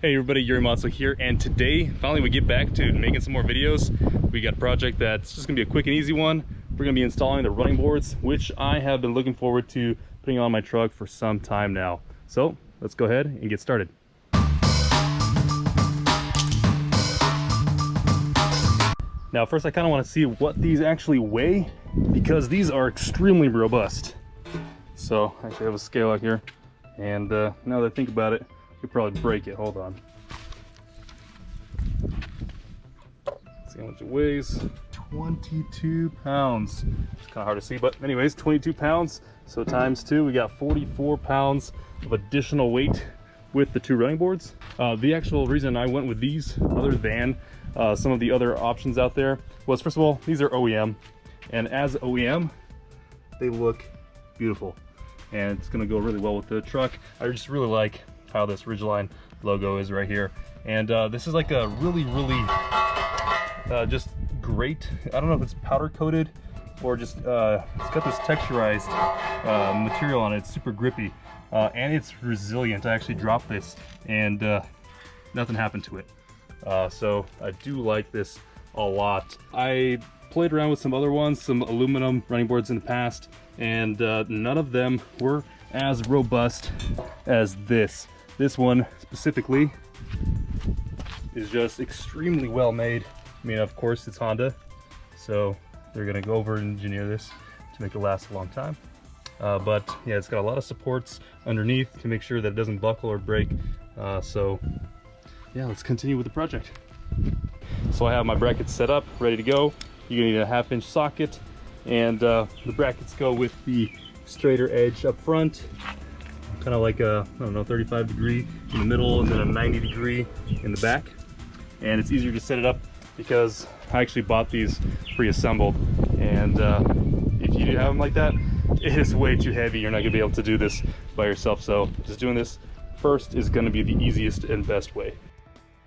Hey everybody, Yuri Matzo here, and today finally we get back to making some more videos. We got a project that's just gonna be a quick and easy one. We're gonna be installing the running boards, which I have been looking forward to putting on my truck for some time now. So let's go ahead and get started. Now first I kind of want to see what these actually weigh, because these are extremely robust. So I actually have a scale out here, and now that I think about it, could probably break it. Hold on. Let's see how much it weighs. 22 pounds. It's kind of hard to see, but anyways, 22 pounds. So times 2, we got 44 pounds of additional weight with the 2 running boards. The actual reason I went with these, other than some of the other options out there, was first of all, these are OEM, and as OEM, they look beautiful, and it's going to go really well with the truck. I just really like how this Ridgeline logo is right here, and this is like a really just great, I don't know if it's powder coated or just it's got this texturized material on it. It's super grippy, and it's resilient. I actually dropped this and nothing happened to it, so I do like this a lot. I played around with some other ones, some aluminum running boards in the past, and none of them were as robust as this. This one specifically is just extremely well made. I mean, of course it's Honda, so they're gonna go over and engineer this to make it last a long time. But yeah, it's got a lot of supports underneath to make sure that it doesn't buckle or break. So yeah, let's continue with the project. So I have my brackets set up, ready to go. You're gonna need a 1/2-inch socket, and the brackets go with the straighter edge up front, kind of like a, I don't know, 35 degree in the middle and then a 90 degree in the back. And it's easier to set it up because I actually bought these pre-assembled, and if you do have them like that, it is way too heavy. You're not gonna be able to do this by yourself, so just doing this first is gonna be the easiest and best way.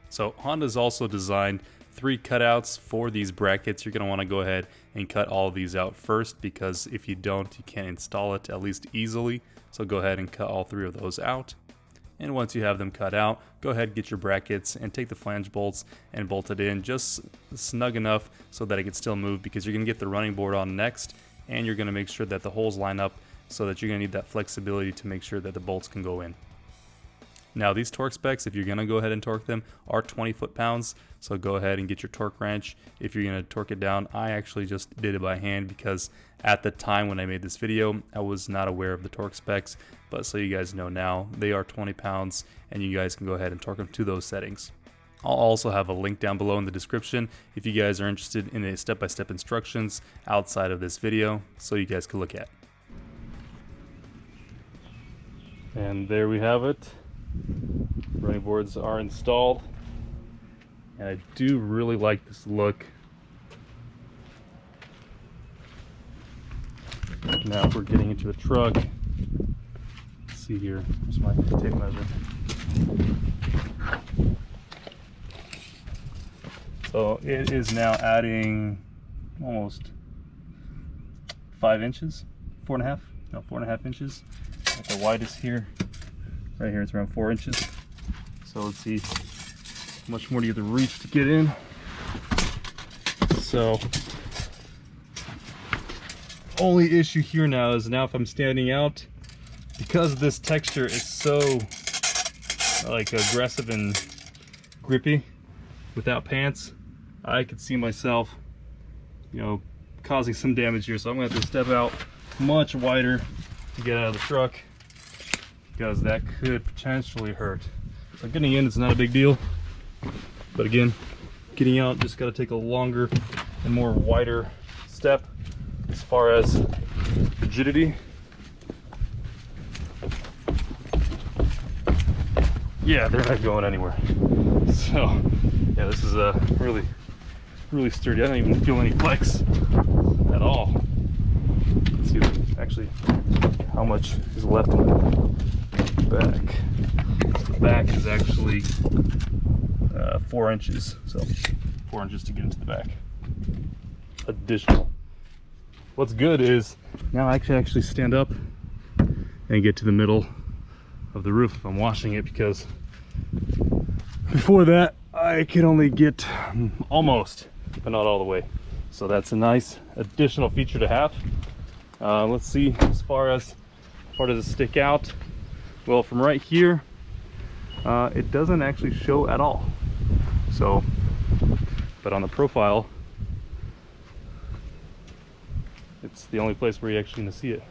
So Honda's also designed 3 cutouts for these brackets. You're going to want to go ahead and cut all of these out first, because if you don't, you can't install it at least easily. So go ahead and cut all 3 of those out. And once you have them cut out, go ahead, get your brackets and take the flange bolts and bolt it in just snug enough so that it can still move, because you're going to get the running board on next, and you're going to make sure that the holes line up so that you're going to need that flexibility to make sure that the bolts can go in. Now these torque specs, if you're going to go ahead and torque them, are 20 foot-pounds, so go ahead and get your torque wrench if you're going to torque it down. I actually just did it by hand because at the time when I made this video, I was not aware of the torque specs, but so you guys know now, they are 20 pounds, and you guys can go ahead and torque them to those settings. I'll also have a link down below in the description if you guys are interested in a step-by-step instructions outside of this video, so you guys can look at. And there we have it. Running boards are installed, and I do really like this look. Now if we're getting into the truck, let's see here, where's my tape measure? So it is now adding almost 5 inches, 4.5, no, 4.5 inches at the widest here. Right here it's around 4 inches. So let's see how much more do you have to reach to get in. So only issue here now is now if I'm standing out, because this texture is so like aggressive and grippy without pants, I could see myself, you know, causing some damage here. So I'm gonna have to step out much wider to get out of the truck, because that could potentially hurt. So getting in, it's not a big deal, but again, getting out, just got to take a longer and more wider step as far as rigidity. Yeah, they're not going anywhere. So yeah, this is a really sturdy. I don't even feel any flex at all. Let's see actually how much is left in the back. So the back is actually 4 inches, so 4 inches to get into the back. Additional. What's good is now I can actually stand up and get to the middle of the roof if I'm washing it, because Before that, I could only get almost, but not all the way. So that's a nice additional feature to have. Let's see, as far as how far does it stick out? Well, from right here, it doesn't actually show at all. So, but on the profile, it's the only place where you're actually gonna see it.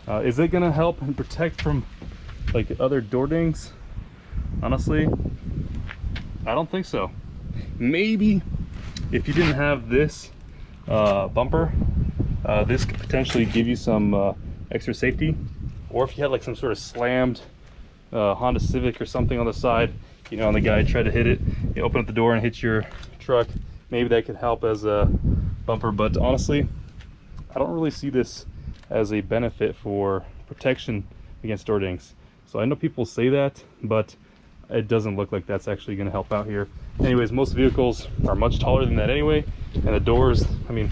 Is it gonna help and protect from like other door dings? Honestly, I don't think so. Maybe if you didn't have this bumper, this could potentially give you some extra safety. Or if you had like some sort of slammed Honda Civic or something on the side, you know, and the guy tried to hit it, you open up the door and hit your truck, maybe that could help as a bumper. But honestly, I don't really see this as a benefit for protection against door dings. So I know people say that, but it doesn't look like that's actually going to help out here. Anyways, most vehicles are much taller than that anyway, and the doors, I mean,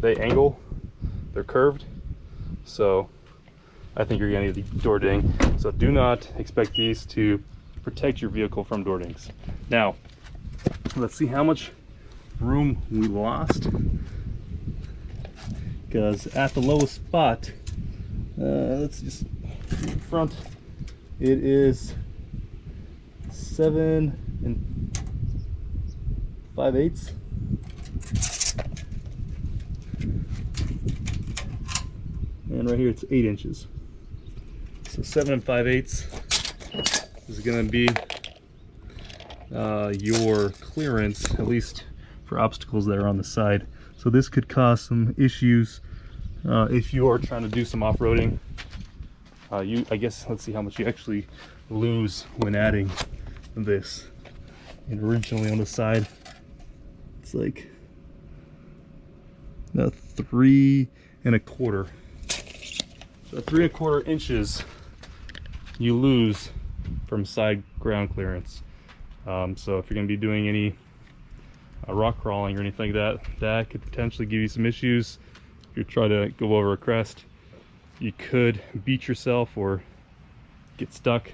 they angle, they're curved, so I think you're going to need the door ding. So do not expect these to protect your vehicle from door dings. Now, let's see how much room we lost, because at the lowest spot, let's just front, it is 7 5/8. And right here it's 8 inches. So 7 5/8 is going to be your clearance, at least for obstacles that are on the side. So this could cause some issues if you are trying to do some off-roading. I guess, let's see how much you actually lose when adding this. And originally on the side, it's like 3 1/4. So 3 1/4 inches you lose from side ground clearance. So if you're going to be doing any rock crawling or anything like that, that could potentially give you some issues. If you're trying to go over a crest, you could beat yourself or get stuck.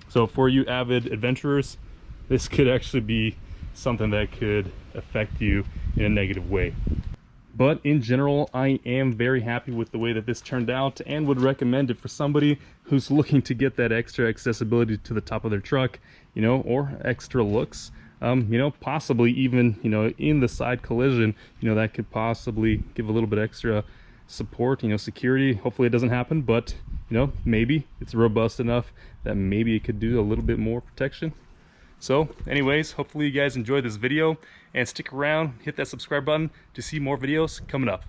So for you avid adventurers, this could actually be something that could affect you in a negative way. But in general, I am very happy with the way that this turned out and would recommend it for somebody who's looking to get that extra accessibility to the top of their truck, you know, or extra looks. You know, possibly even, you know, in the side collision, you know, that could possibly give a little bit extra support, you know, security. Hopefully it doesn't happen, but you know, maybe it's robust enough that maybe it could do a little bit more protection. So anyways, hopefully you guys enjoyed this video, and stick around, hit that subscribe button to see more videos coming up.